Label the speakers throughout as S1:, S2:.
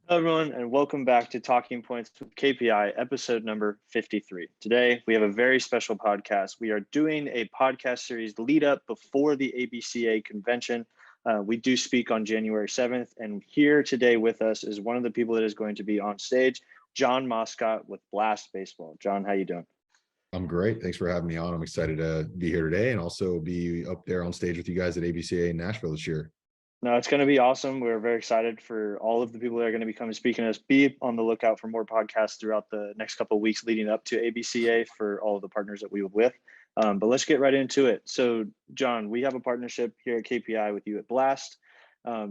S1: Hello, everyone, and welcome back to Talking Points with KPI, episode number 53. Today, we have a very special podcast. We are doing a podcast series lead up before the ABCA convention. We do speak on January 7th, and here today with us is one of the people that is going to be on stage, Jon Moscot with Blast Baseball. Jon, how you doing?
S2: I'm great. Thanks for having me on. I'm excited to be here today and also be up there on stage with you guys at ABCA in Nashville this year.
S1: No, it's going to be awesome. We're very excited for all of the people that are going to be coming speaking to us. Be on the lookout for more podcasts throughout the next couple of weeks leading up to ABCA for all of the partners that we were with. But let's get right into it. So, Jon, we have a partnership here at KPI with you at Blast,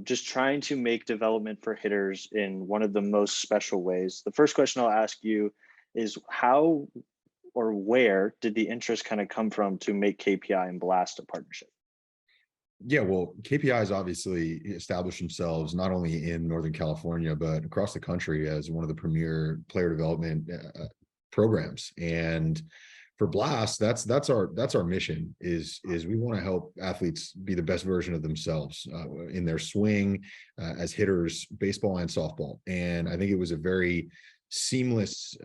S1: just trying to make development for hitters in one of the most special ways. The first question I'll ask you is how or where did the interest kind of come from to make KPI and Blast a partnership?
S2: Yeah, well, KPI has obviously established themselves not only in Northern California, but across the country as one of the premier player development programs. And for Blast, that's our mission is we want to help athletes be the best version of themselves in their swing as hitters, baseball and softball. And I think it was a very seamless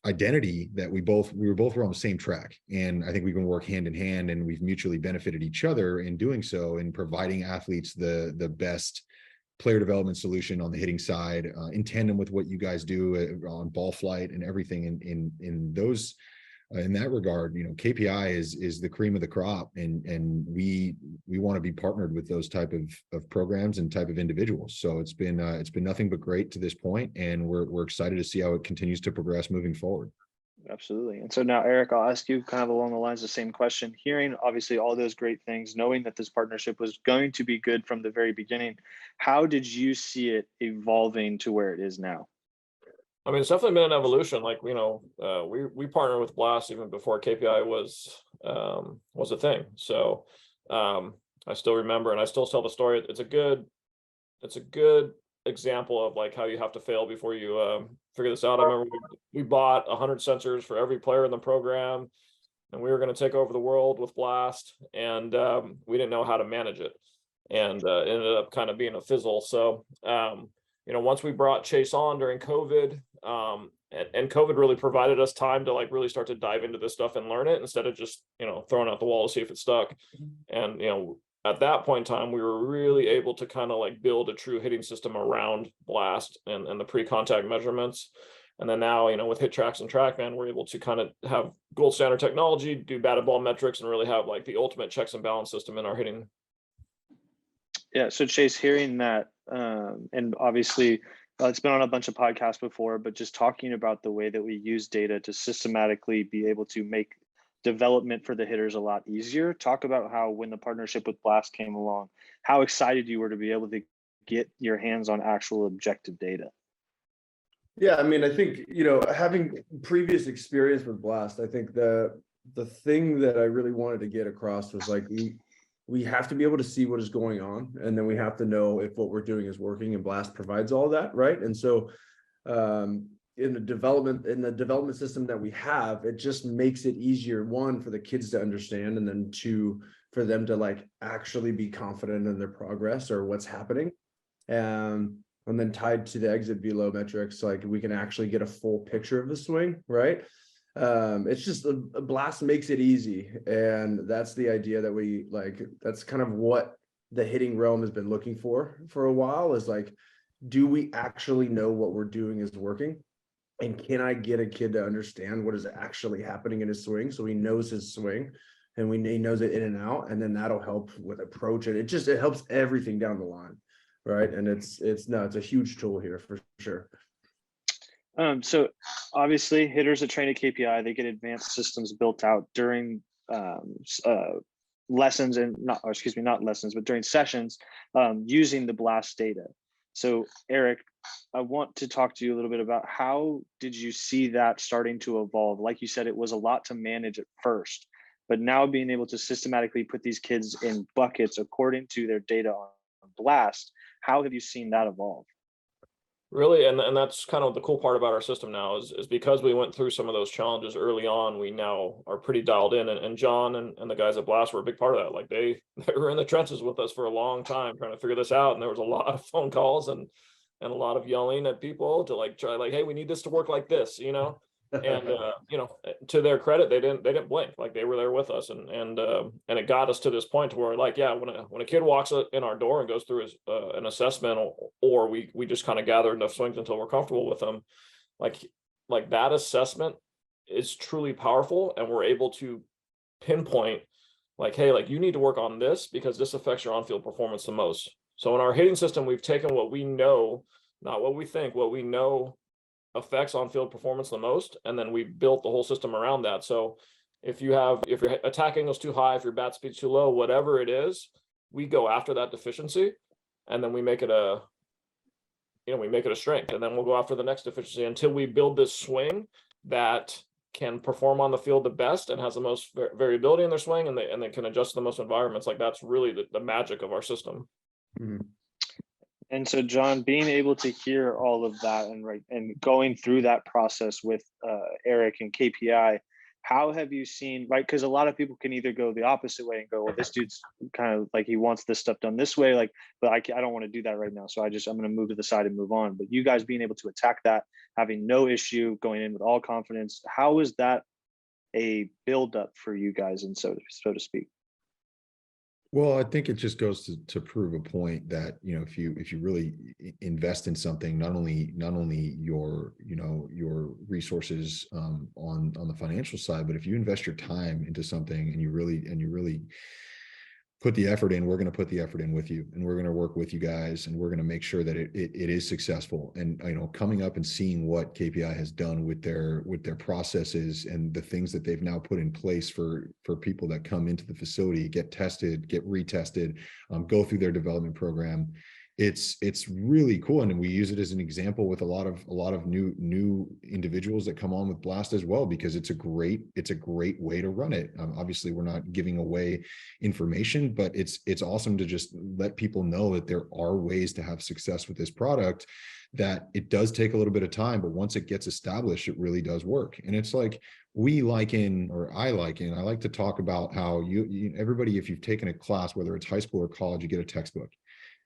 S2: identity that we were both on the same track. And I think we can work hand in hand, and we've mutually benefited each other in doing so, in providing athletes the best player development solution on the hitting side, in tandem with what you guys do on ball flight and everything in those. In that regard, KPI is the cream of the crop, and we want to be partnered with those type of programs and type of individuals. So it's been nothing but great to this point, and we're excited to see how it continues to progress moving forward.
S1: Absolutely. And so now, Erik, I'll ask you kind of along the lines of the same question. Hearing obviously all those great things, knowing that this partnership was going to be good from the very beginning, how did you see it evolving to where it is now?
S3: I mean, it's definitely been an evolution. Like, we partnered with Blast even before KPI was a thing. So I still remember, and I still tell the story. It's a good example of like how you have to fail before you figure this out. I remember we bought 100 sensors for every player in the program, and we were going to take over the world with Blast, and we didn't know how to manage it, and it ended up kind of being a fizzle. So once we brought Chase on during COVID, and COVID really provided us time to like really start to dive into this stuff and learn it instead of just, throwing out the wall to see if it stuck. And, at that point in time, we were really able to kind of like build a true hitting system around Blast and the pre-contact measurements. And then now, with HitTrax and TrackMan, we're able to kind of have gold standard technology, do batted ball metrics, and really have like the ultimate checks and balance system in our hitting.
S1: Yeah. So Chase, hearing that, and obviously it's been on a bunch of podcasts before, but just talking about the way that we use data to systematically be able to make development for the hitters a lot easier. Talk about how when the partnership with Blast came along, how excited you were to be able to get your hands on actual objective data.
S4: Yeah, I mean, I think, having previous experience with Blast, I think the thing that I really wanted to get across was like, we have to be able to see what is going on, and then we have to know if what we're doing is working, and Blast provides all that, right? And so in the development system that we have, it just makes it easier, one, for the kids to understand, and then two, for them to like actually be confident in their progress or what's happening. And then tied to the exit velo metrics, like we can actually get a full picture of the swing, right? It's just a Blast makes it easy, and that's the idea that we like. That's kind of what the hitting realm has been looking for a while, is like, do we actually know what we're doing is working, and can I get a kid to understand what is actually happening in his swing, so he knows his swing and he knows it in and out, and then that'll help with approach, and it helps everything down the line, right? And it's a huge tool here for sure.
S1: So obviously hitters that train at KPI, they get advanced systems built out during lessons, and not lessons, but during sessions using the Blast data. So Erik, I want to talk to you a little bit about how did you see that starting to evolve? Like you said, it was a lot to manage at first, but now being able to systematically put these kids in buckets according to their data on Blast, how have you seen that evolve?
S3: Really, and that's kind of the cool part about our system now is because we went through some of those challenges early on, we now are pretty dialed in. And John and the guys at Blast were a big part of that. Like they were in the trenches with us for a long time trying to figure this out. And there was a lot of phone calls and a lot of yelling at people to like try like, hey, we need this to work like this, you know. And to their credit, they didn't blink. Like they were there with us, and it got us to this point to where like, yeah, when a kid walks in our door and goes through his an assessment, or we just kind of gather enough swings until we're comfortable with them, like that assessment is truly powerful, and we're able to pinpoint like, hey, like you need to work on this because this affects your on-field performance the most. So in our hitting system, we've taken what we know, not what we think, what we know affects on-field performance the most, and then we built the whole system around that. So if your attack angle is too high, if your bat speed's too low, whatever it is, we go after that deficiency, and then we make it a strength, and then we'll go after the next deficiency until we build this swing that can perform on the field the best and has the most variability in their swing, and they can adjust to the most environments. Like that's really the magic of our system.
S4: Mhm.
S1: And so, John, being able to hear all of that and going through that process with Erik and KPI, how have you seen, right? Because a lot of people can either go the opposite way and go, well, this dude's kind of like he wants this stuff done this way, like, but I don't want to do that right now. So I'm going to move to the side and move on. But you guys being able to attack that, having no issue, going in with all confidence, how is that a buildup for you guys, and so to speak?
S2: Well, I think it just goes to prove a point that, you know, if you really invest in something, not only your, you know, your resources on the financial side, but if you invest your time into something and you really put the effort in, we're going to put the effort in with you, and we're going to work with you guys, and we're going to make sure that it is successful. And, you know, coming up and seeing what KPI has done with their processes and the things that they've now put in place for people that come into the facility, get tested, get retested, go through their development program. It's really cool, and we use it as an example with a lot of new individuals that come on with Blast as well, because it's a great way to run it. Obviously, we're not giving away information, but it's awesome to just let people know that there are ways to have success with this product. That it does take a little bit of time, but once it gets established, it really does work. And it's like I like to talk about how everybody, if you've taken a class, whether it's high school or college, you get a textbook.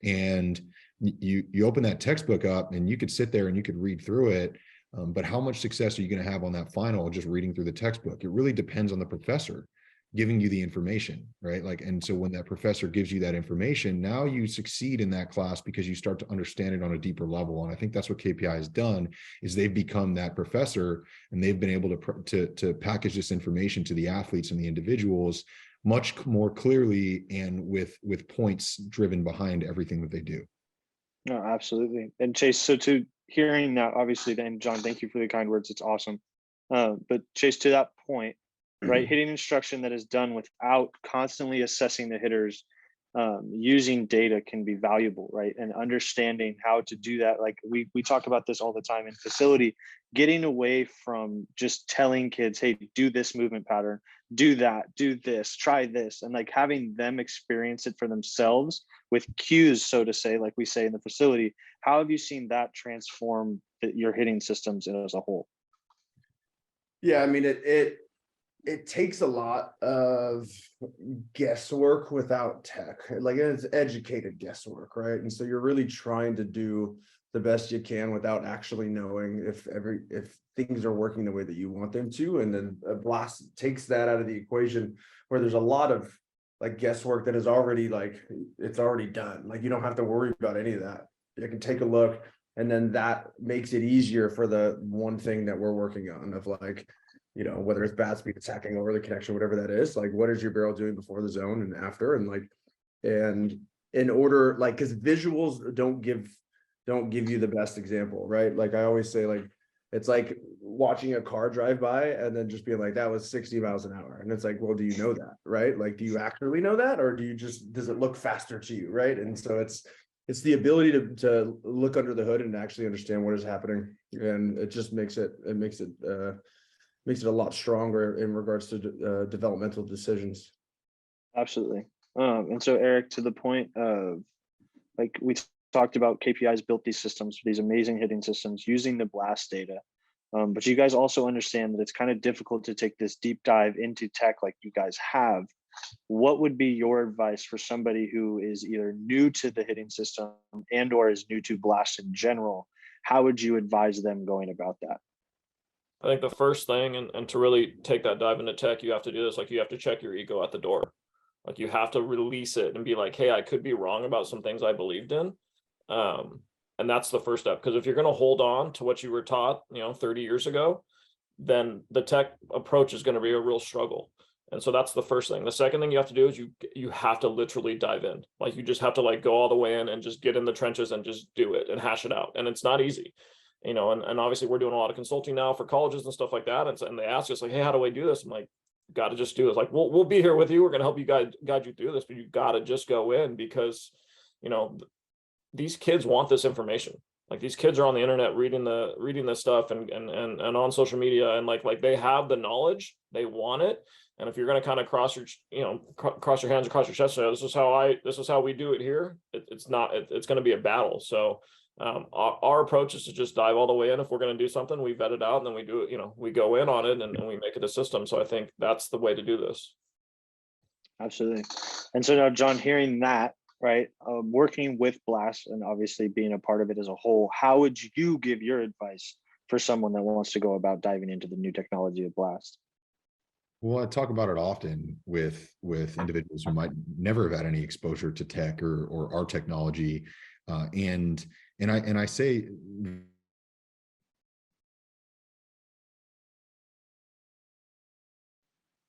S2: And you open that textbook up and you could sit there and you could read through it. But how much success are you going to have on that final just reading through the textbook? It really depends on the professor giving you the information, right? Like, and so when that professor gives you that information, now you succeed in that class because you start to understand it on a deeper level. And I think that's what KPI has done, is they've become that professor, and they've been able to package this information to the athletes and the individuals much more clearly, and with points driven behind everything that they do.
S1: No, absolutely. And Chase, so to hearing that, obviously, then John, thank you for the kind words. It's awesome. But Chase, to that point, right, hitting instruction that is done without constantly assessing the hitters, using data can be valuable, right? And understanding how to do that. Like we talk about this all the time in facility, getting away from just telling kids, hey, do this movement pattern, do that, do this, try this, and like having them experience it for themselves with cues, so to say, like we say in the facility. How have you seen that transform your hitting systems as a whole?
S4: Yeah, I mean, it takes a lot of guesswork without tech. Like, it's educated guesswork, right? And so you're really trying to do the best you can without actually knowing if things are working the way that you want them to. And then a Blast takes that out of the equation, where there's a lot of like guesswork that is already like, it's already done. Like, you don't have to worry about any of that. You can take a look, and then that makes it easier for the one thing that we're working on, of like, you know, whether it's bat speed, attacking over the connection, whatever that is, like, what is your barrel doing before the zone and after? And like, and in order, like, because visuals don't give you the best example, right? Like I always say, like, it's like watching a car drive by and then just being like, that was 60 miles an hour. And it's like, well, do you know that, right? Like, do you actually know that, or does it look faster to you, right? And so it's the ability to look under the hood and actually understand what is happening. And it just makes it a lot stronger in regards to developmental decisions.
S1: Absolutely. And so Erik, to the point of, like we talked about KPIs built these systems, these amazing hitting systems using the blast data. But you guys also understand that it's kind of difficult to take this deep dive into tech like you guys have. What would be your advice for somebody who is either new to the hitting system and or is new to blast in general? How would you advise them going about that?
S3: I think the first thing, and to really take that dive into tech, you have to do this, like you have to check your ego at the door. Like you have to release it and be like, hey, I could be wrong about some things I believed in. And that's the first step. Because if you're going to hold on to what you were taught, 30 years ago, then the tech approach is going to be a real struggle. And so that's the first thing. The second thing you have to do is you have to literally dive in. Like you just have to like go all the way in and just get in the trenches and just do it and hash it out. And it's not easy. And obviously we're doing a lot of consulting now for colleges and stuff like that. And they ask us like, hey, how do I do this? I'm like, got to just do this. Like, we'll be here with you. We're going to help you guide you through this, but you got to just go in because, these kids want this information. Like these kids are on the internet reading this stuff and on social media and like they have the knowledge, they want it. And if you're going to kind of cross your hands across your chest, this is how we do it here. It's going to be a battle. So our approach is to just dive all the way in. If we're going to do something, we vet it out and then we do it, we go in on it and we make it a system. So I think that's the way to do this.
S1: Absolutely. And so now, John, hearing that, right, working with Blast and obviously being a part of it as a whole, how would you give your advice for someone that wants to go about diving into the new technology of Blast?
S2: Well, I talk about it often with individuals who might never have had any exposure to tech or our technology, and I say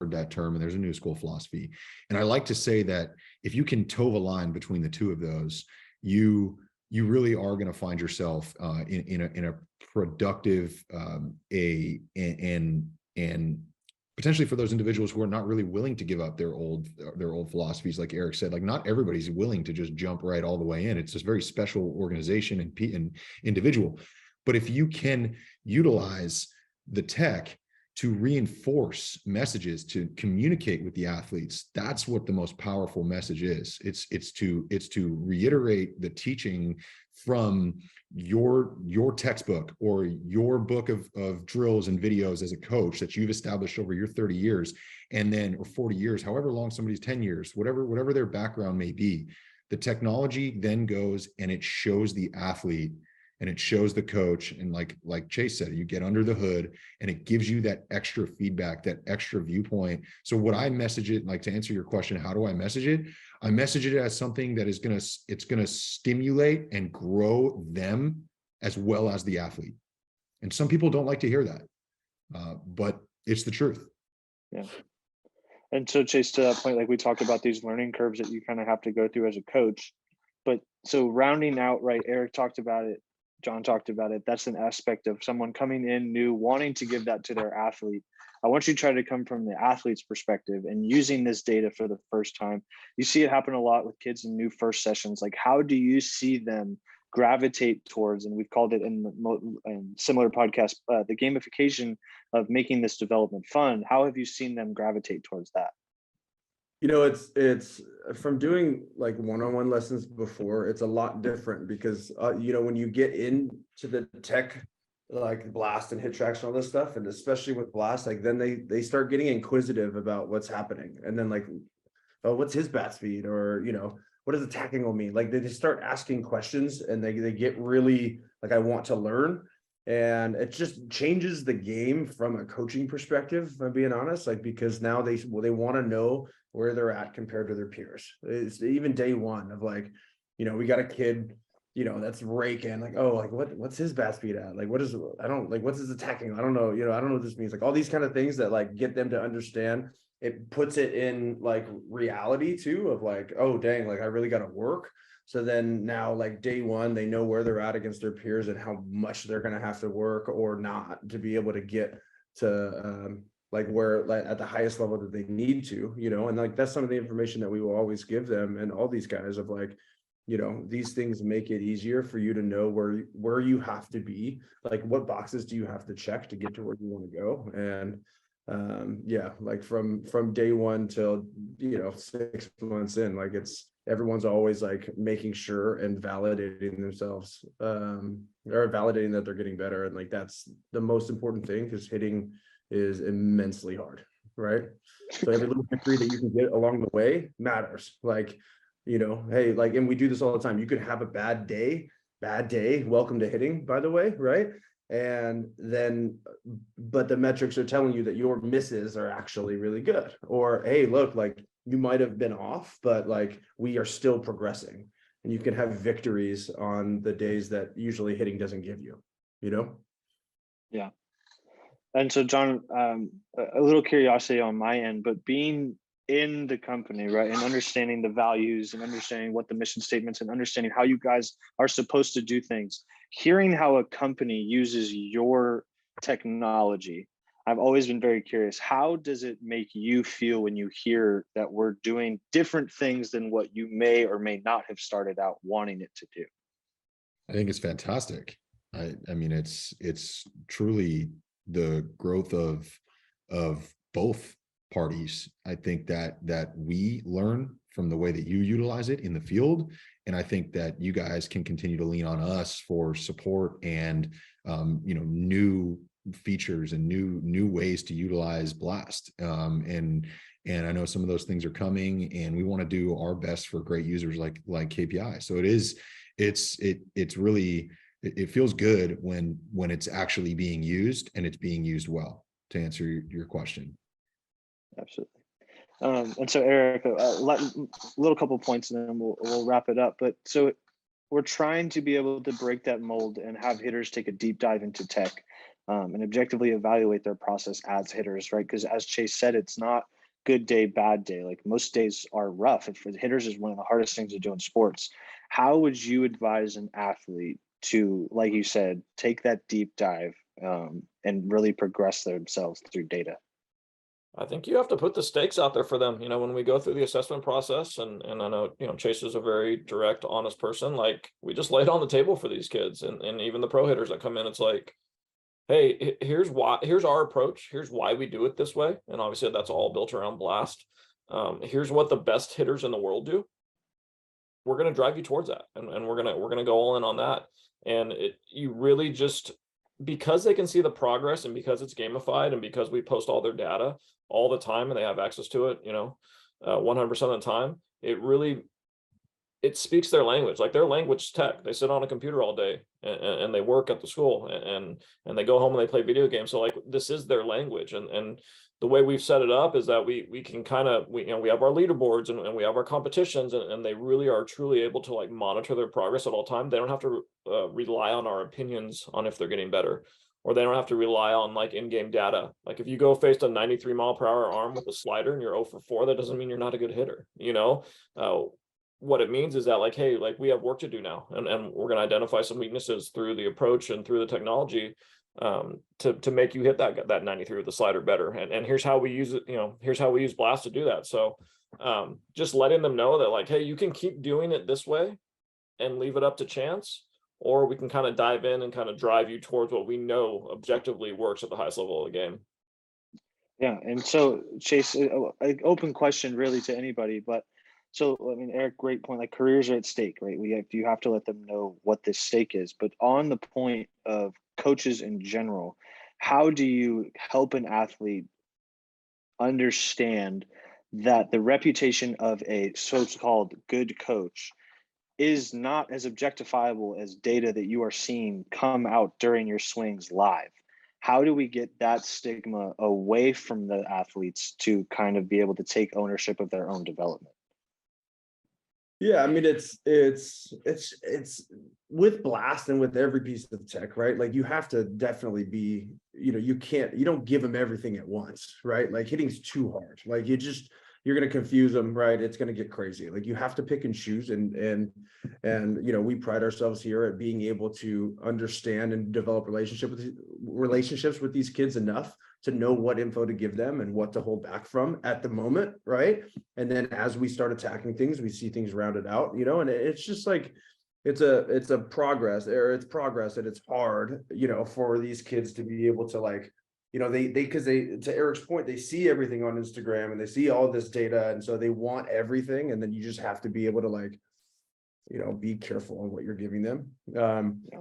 S2: that term, and there's a new school philosophy, and I like to say that if you can toe a line between the two of those, you really are going to find yourself in a productive and potentially for those individuals who are not really willing to give up their old philosophies, like Erik said, like not everybody's willing to just jump right all the way in. It's this very special organization and individual. But if you can utilize the tech to reinforce messages, to communicate with the athletes, that's what the most powerful message is. It's to reiterate the teaching from your textbook or your book of drills and videos as a coach that you've established over your 30 years, and then, or 40 years, however long somebody's 10 years, whatever their background may be. The technology then goes and it shows the athlete and it shows the coach, and like Chase said, you get under the hood and it gives you that extra feedback, that extra viewpoint. So what I message it, like to answer your question, how do I message it? I message it as something that is gonna stimulate and grow them as well as the athlete. And some people don't like to hear that, but it's the truth.
S1: Yeah. And so Chase, to that point, like we talked about these learning curves that you kind of have to go through as a coach. But so rounding out, right, Erik talked about it, John talked about it. That's an aspect of someone coming in new, wanting to give that to their athlete. I want you to try to come from the athlete's perspective and using this data for the first time. You see it happen a lot with kids in new first sessions. Like, how do you see them gravitate towards, and we've called it in similar podcasts, the gamification of making this development fun? How have you seen them gravitate towards that?
S4: It's from doing like one-on-one lessons before, it's a lot different because, when you get into the tech, like Blast and hit tracks and all this stuff, and especially with Blast, like then they start getting inquisitive about what's happening. And then like, oh, what's his bat speed? Or, what does the angle mean? Like they just start asking questions and they get really like, I want to learn. And it just changes the game from a coaching perspective, if I'm being honest, like, because now they want to know where they're at compared to their peers. It's even day one of like, we got a kid, that's raking, like, oh, like what's his bat speed at? Like, what's his attacking? I don't know. I don't know what this means. Like all these kind of things that like get them to understand. It puts it in like reality too of like, oh, dang, like I really got to work. So then now like day one, they know where they're at against their peers and how much they're going to have to work or not to be able to get to like where like at the highest level that they need to, and like that's some of the information that we will always give them and all these guys of like, these things make it easier for you to know where you have to be, like what boxes do you have to check to get to where you want to go. And yeah, like from day one till, 6 months in, like everyone's always like making sure and validating themselves, or validating that they're getting better. And like, that's the most important thing, because hitting is immensely hard, right? So every little victory that you can get along the way matters. Like, hey, like, and we do this all the time. You could have a bad day, welcome to hitting, by the way, right? And then, but the metrics are telling you that your misses are actually really good. Or, hey, look, like you might have been off, but like we are still progressing. And you can have victories on the days that usually hitting doesn't give you,
S1: Yeah. And so, Jon, a little curiosity on my end, but being in the company, right, and understanding the values and understanding what the mission statements and understanding how you guys are supposed to do things, hearing how a company uses your technology, I've always been very curious. How does it make you feel when you hear that we're doing different things than what you may or may not have started out wanting it to do?
S2: I think it's fantastic. I mean, it's truly the growth of both parties. I think that we learn from the way that you utilize it in the field, and I think that you guys can continue to lean on us for support and new features and new ways to utilize Blast. And I know some of those things are coming, and we want to do our best for great users like KPI. So it's really, it feels good when it's actually being used, and it's being used well, to answer your question.
S1: Absolutely. And so, Erik, a little couple points, and then we'll wrap it up. But so we're trying to be able to break that mold and have hitters take a deep dive into tech, and objectively evaluate their process as hitters, right? Because as Chase said, it's not good day, bad day. Like most days are rough. And for the hitters is one of the hardest things to do in sports. How would you advise an athlete to, like you said, take that deep dive and really progress themselves through data?
S3: I think you have to put the stakes out there for them. When we go through the assessment process, and I know, Chase is a very direct, honest person. Like, we just lay it on the table for these kids, and even the pro hitters that come in, it's like, hey, here's our approach. Here's why we do it this way. And obviously that's all built around Blast. Here's what the best hitters in the world do. We're going to drive you towards that. And we're going to go all in on that. And you really just, because they can see the progress, and because it's gamified, and because we post all their data all the time and they have access to it, 100% of the time, it speaks their language. Like, their language tech. They sit on a computer all day, and they work at the school, and they go home and they play video games. So like, this is their language. And the way we've set it up is that we can kind of, we have our leaderboards, and we have our competitions, and they really are truly able to like monitor their progress at all time. They don't have to rely on our opinions on if they're getting better, or they don't have to rely on like in-game data. Like, if you go face a 93-mile-per-hour arm with a slider and you're 0 for 4, that doesn't mean you're not a good hitter. What it means is that, like, hey, like, we have work to do now, and we're going to identify some weaknesses through the approach and through the technology, to make you hit that 93 with the slider better. And here's how we use it. Here's how we use Blast to do that. So just letting them know that, like, hey, you can keep doing it this way and leave it up to chance, or we can kind of dive in and kind of drive you towards what we know objectively works at the highest level of the game.
S1: Yeah. And so, Chase, an open question really to anybody, but so, I mean, Erik, great point. Like, careers are at stake, right? You have to let them know what this stake is. But on the point of coaches in general, how do you help an athlete understand that the reputation of a so-called good coach is not as objectifiable as data that you are seeing come out during your swings live? How do we get that stigma away from the athletes to kind of be able to take ownership of their own development?
S4: Yeah, I mean, it's with Blast and with every piece of tech, right? Like, you have to definitely be, you don't give them everything at once, right? Like, hitting's too hard. Like, you're going to confuse them, right? It's going to get crazy. Like, you have to pick and choose, and we pride ourselves here at being able to understand and develop relationships with these kids enough to know what info to give them and what to hold back from at the moment, right? And then as we start attacking things, we see things rounded out, and it's just like, it's progress, and it's hard, for these kids to be able to like because to Eric's point, they see everything on Instagram and they see all this data, and so they want everything, and then you just have to be able to like, be careful on what you're giving them,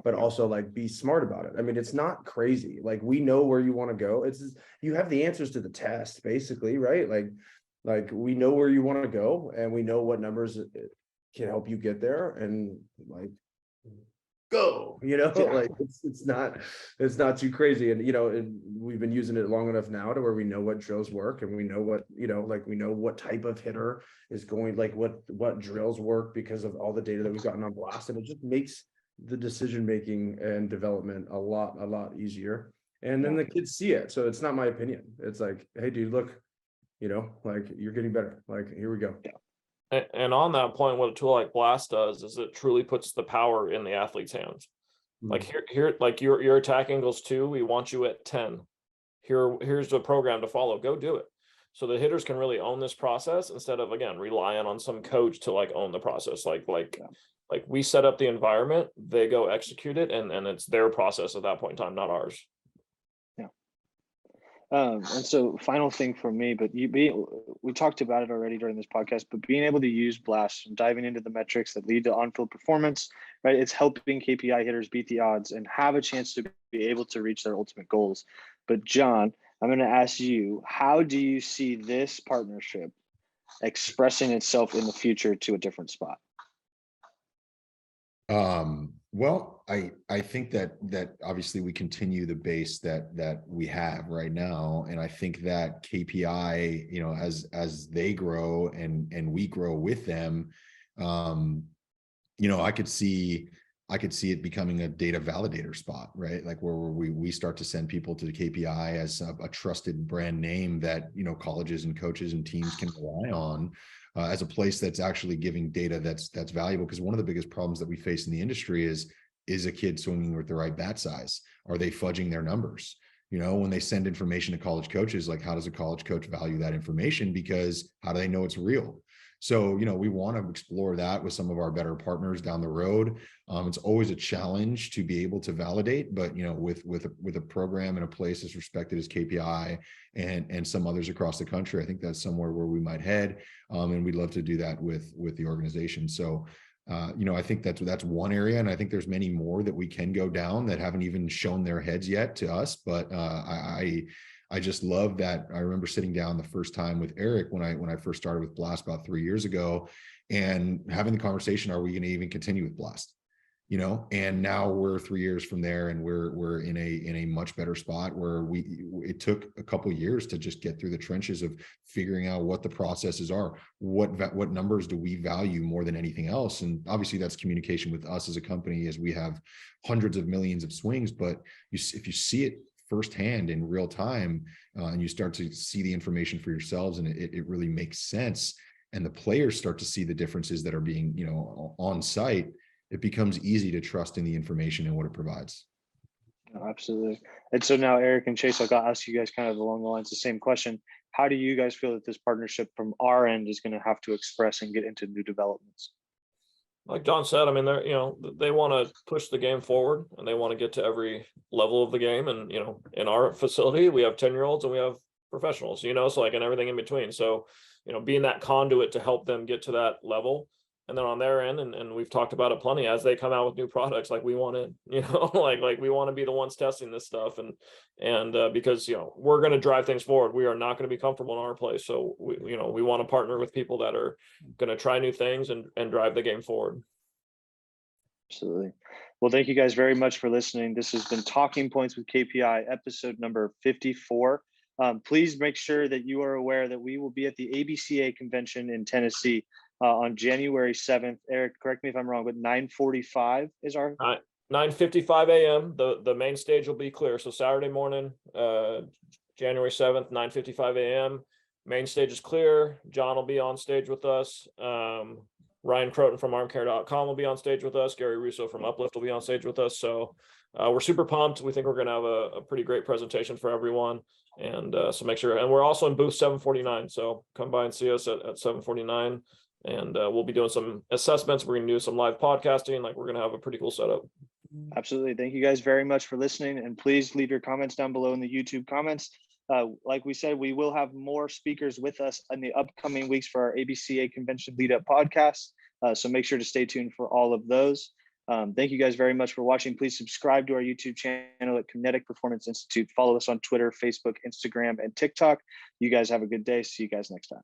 S4: but also like be smart about it. I mean, it's not crazy. Like, we know where you want to go. You have the answers to the test, basically, right? Like we know where you want to go, and we know what numbers can help you get there, and like, go, like it's not too crazy. And and we've been using it long enough now to where we know what drills work, and we know what like we know what type of hitter is going, like what drills work because of all the data that we've gotten on Blast, and it just makes the decision making and development a lot easier. And then the kids see it, so it's not my opinion. It's like, hey dude, look, like, you're getting better, like, here we go.
S3: And on that point, what a tool like Blast does is it truly puts the power in the athlete's hands. Like here, like your attack angles 2, we want you at 10. Here's the program to follow. Go do it. So the hitters can really own this process instead of, again, relying on some coach to like own the process. Like we set up the environment, they go execute it, and it's their process at that point in time, not ours.
S1: And so final thing for me, but we talked about it already during this podcast, but being able to use Blast and diving into the metrics that lead to on-field performance, right? It's helping KPI hitters beat the odds and have a chance to be able to reach their ultimate goals. But Jon, I'm going to ask you, how do you see this partnership expressing itself in the future to a different spot?
S2: Well, I think that obviously we continue the base that we have right now. And I think that KPI, as they grow and we grow with them, I could see it becoming a data validator spot, right? Like where we start to send people to the KPI as a trusted brand name that, colleges and coaches and teams can rely on. As a place that's actually giving data that's valuable. Because one of the biggest problems that we face in the industry is a kid swinging with the right bat size? Are they fudging their numbers? When they send information to college coaches, like, how does a college coach value that information? Because how do they know it's real? So, we want to explore that with some of our better partners down the road. It's always a challenge to be able to validate, but, with a program and a place as respected as KPI and some others across the country, I think that's somewhere where we might head. And we'd love to do that with the organization. So, I think that's one area. And I think there's many more that we can go down that haven't even shown their heads yet to us. But I just love that. I remember sitting down the first time with Erik when I first started with Blast about 3 years ago, and having the conversation, are we going to even continue with Blast? And now we're 3 years from there, and we're in a much better spot where it took a couple of years to just get through the trenches of figuring out what the processes are, what numbers do we value more than anything else. And obviously that's communication with us as a company, as we have hundreds of millions of swings, but if you see it firsthand in real time, and you start to see the information for yourselves, and it really makes sense, and the players start to see the differences that are being, on site, it becomes easy to trust in the information and what it provides.
S1: Oh, absolutely. And so now, Erik and Chase, I'll ask you guys kind of along the lines the same question. How do you guys feel that this partnership from our end is going to have to express and get into new developments?
S3: Like Jon said, I mean, they want to push the game forward, and they want to get to every level of the game. And, in our facility, we have 10-year-olds and we have professionals, so like, and everything in between. So, being that conduit to help them get to that level. And then on their end, and we've talked about it plenty, as they come out with new products, like we want to, like we want to be the ones testing this stuff, and because we're going to drive things forward. We are not going to be comfortable in our place, so we want to partner with people that are going to try new things and drive the game forward.
S1: Absolutely. Well, thank you guys very much for listening. This has been Talking Points with KPI, episode number 54. Please make sure that you are aware that we will be at the ABCA convention in Tennessee on January 7th. Erik, correct me if I'm wrong, but 9:45 is our
S3: 9:55 a.m. The main stage will be clear. So Saturday morning, January 7th, 9:55 a.m. Main stage is clear. Jon will be on stage with us. Ryan Croton from armcare.com will be on stage with us. Gary Russo from Uplift will be on stage with us. So we're super pumped. We think we're going to have a pretty great presentation for everyone. And so make sure. And we're also in booth 749. So come by and see us at 749. And we'll be doing some assessments. We're going to do some live podcasting. Like, we're going to have a pretty cool setup.
S1: Absolutely. Thank you guys very much for listening, and please leave your comments down below in the YouTube comments. Like we said, we will have more speakers with us in the upcoming weeks for our ABCA Convention Lead Up podcast. So make sure to stay tuned for all of those. Thank you guys very much for watching. Please subscribe to our YouTube channel at Kinetic Performance Institute. Follow us on Twitter, Facebook, Instagram, and TikTok. You guys have a good day. See you guys next time.